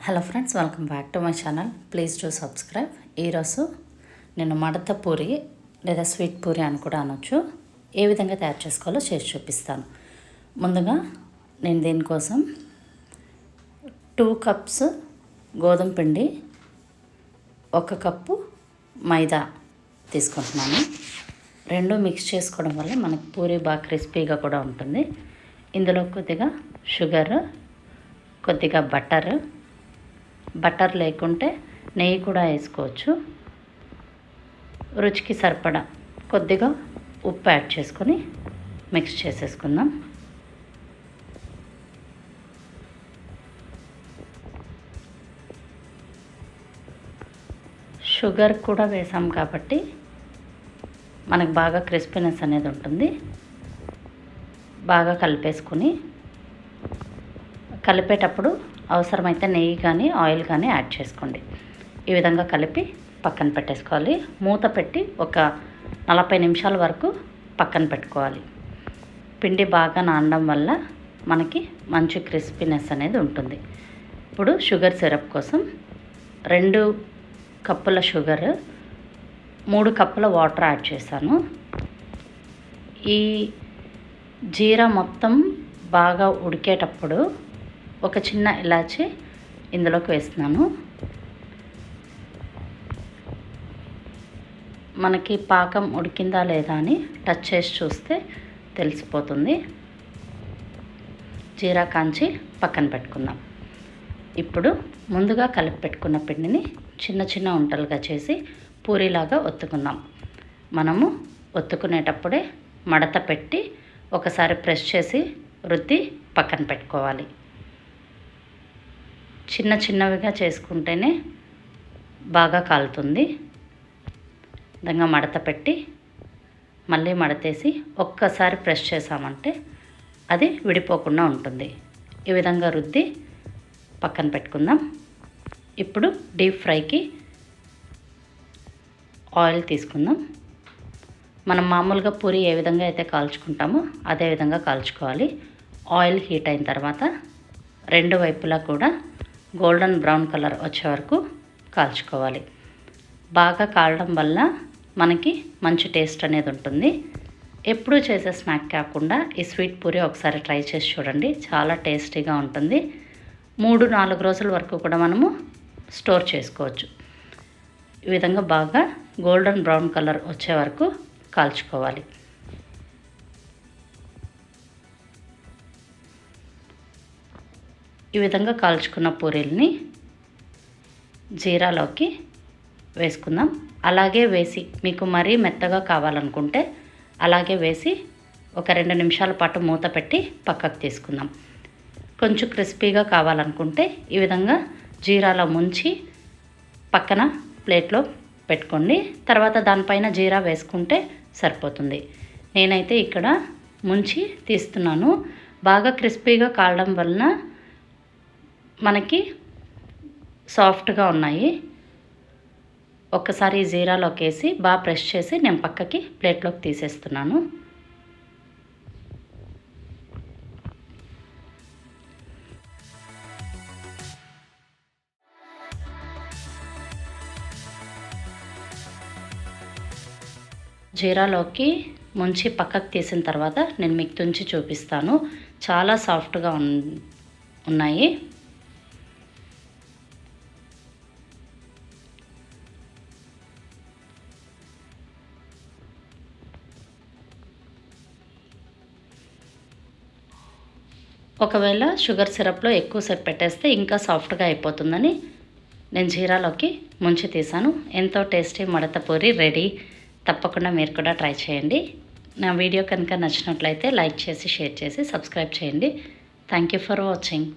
Hello friends, welcome back to my channel. Please to subscribe. ఈరోజు నేను మడత పూరి లేదా స్వీట్ పూరి అని కూడా అనొచ్చు, ఏ విధంగా తయారు చేసుకోవాలో చేసి చూపిస్తాను. ముందుగా నేను దీనికోసం 2 కప్స్ గోధుమ పిండి, 1 కప్పు మైదా తీసుకుంటున్నాను. రెండు మిక్స్ చేసుకోవడం వల్ల మనకి పూరి బాగా క్రిస్పీగా కూడా ఉంటుంది. ఇందులో కొద్దిగా షుగర్, కొద్దిగా బటర్ లేకుంటే నెయ్యి కూడా వేసుకోవచ్చు. రుచికి సరిపడా కొద్దిగా ఉప్పు యాడ్ చేసుకొని మిక్స్ చేసేసుకుందాం. షుగర్ కూడా వేసాం కాబట్టి మనకు బాగా క్రిస్పీనెస్ అనేది ఉంటుంది. బాగా కలిపేటప్పుడు అవసరమైతే నెయ్యి కానీ ఆయిల్ కానీ యాడ్ చేసుకోండి. ఈ విధంగా కలిపి పక్కన పెట్టేసుకోవాలి. మూత పెట్టి ఒక 40 నిమిషాల వరకు పక్కన పెట్టుకోవాలి. పిండి బాగా నానడం వల్ల మనకి మంచి క్రిస్పీనెస్ అనేది ఉంటుంది. ఇప్పుడు షుగర్ సిరప్ కోసం 2 కప్పుల షుగర్, 3 కప్పుల వాటర్ యాడ్ చేశాను. ఈ జీరా మొత్తం బాగా ఉడికేటప్పుడు ఒక చిన్న ఇలాచి ఇందులోకి వేస్తున్నాను. మనకి పాకం ఉడికిందా లేదా అని టచ్ చేసి చూస్తే తెలిసిపోతుంది. జీరా కాంచి పక్కన పెట్టుకుందాం. ఇప్పుడు ముందుగా కలిపి పెట్టుకున్న పిండిని చిన్న చిన్న ఉంటలుగా చేసి పూరీలాగా ఒత్తుకుందాం. మనము ఒత్తుకునేటప్పుడే మడత పెట్టి ఒకసారి ప్రెస్ చేసి రుద్ది పక్కన పెట్టుకోవాలి. చిన్న చిన్నవిగా చేసుకుంటేనే బాగా కాలుతుంది. విధంగా మడత పెట్టి మళ్ళీ మడతేసి ఒక్కసారి ప్రెస్ చేసామంటే అది విడిపోకుండా ఉంటుంది. ఈ విధంగా రుద్ది పక్కన పెట్టుకుందాం. ఇప్పుడు డీప్ ఫ్రైకి ఆయిల్ తీసుకుందాం. మనం మామూలుగా పూరి ఏ విధంగా అయితే కాల్చుకుంటామో అదే విధంగా కాల్చుకోవాలి. ఆయిల్ హీట్ అయిన తర్వాత 2 వైపులా కూడా గోల్డెన్ బ్రౌన్ కలర్ వచ్చే వరకు కాల్చుకోవాలి. బాగా కాలడం వల్ల మనకి మంచి టేస్ట్ అనేది ఉంటుంది. ఎప్పుడూ చేసే స్నాక్ కాకుండా ఈ స్వీట్ పూరి ఒకసారి ట్రై చేసి చూడండి. చాలా టేస్టీగా ఉంటుంది. 3-4 రోజుల వరకు కూడా మనము స్టోర్ చేసుకోవచ్చు. ఈ విధంగా బాగా గోల్డెన్ బ్రౌన్ కలర్ వచ్చే వరకు కాల్చుకోవాలి. ఈ విధంగా కాల్చుకున్న పూరీల్ని జీరాలోకి వేసుకుందాం. అలాగే వేసి మీకు మరీ మెత్తగా కావాలనుకుంటే అలాగే వేసి ఒక 2 నిమిషాల పాటు మూత పెట్టి పక్కకు తీసుకుందాం. కొంచెం క్రిస్పీగా కావాలనుకుంటే ఈ విధంగా జీరాలో ముంచి పక్కన ప్లేట్లో పెట్టుకోండి. తర్వాత దానిపైన జీరా వేసుకుంటే సరిపోతుంది. నేనైతే ఇక్కడ ముంచి తీస్తున్నాను. బాగా క్రిస్పీగా కాలడం వలన మనకి సాఫ్ట్గా ఉన్నాయి. ఒక్కసారి జీరాలోకి వేసి బాగా ప్రెస్ చేసి నేను పక్కకి ప్లేట్లోకి తీసేస్తున్నాను. జీరాలోకి ముంచి పక్కకు తీసిన తర్వాత నేను మీకు తుంచి చూపిస్తాను. చాలా సాఫ్ట్గా ఉన్నాయి. ఒకవేళ షుగర్ సిరప్లో ఎక్కువసేపు పెట్టేస్తే ఇంకా సాఫ్ట్గా అయిపోతుందని నేను జీరాలోకి ముంచి తీసాను. ఎంతో టేస్టీ మడత పూరి రెడీ. తప్పకుండా మీరు కూడా ట్రై చేయండి. నా వీడియో కనుక నచ్చినట్లయితే లైక్ చేసి, షేర్ చేసి, సబ్స్క్రైబ్ చేయండి. Thank you for watching.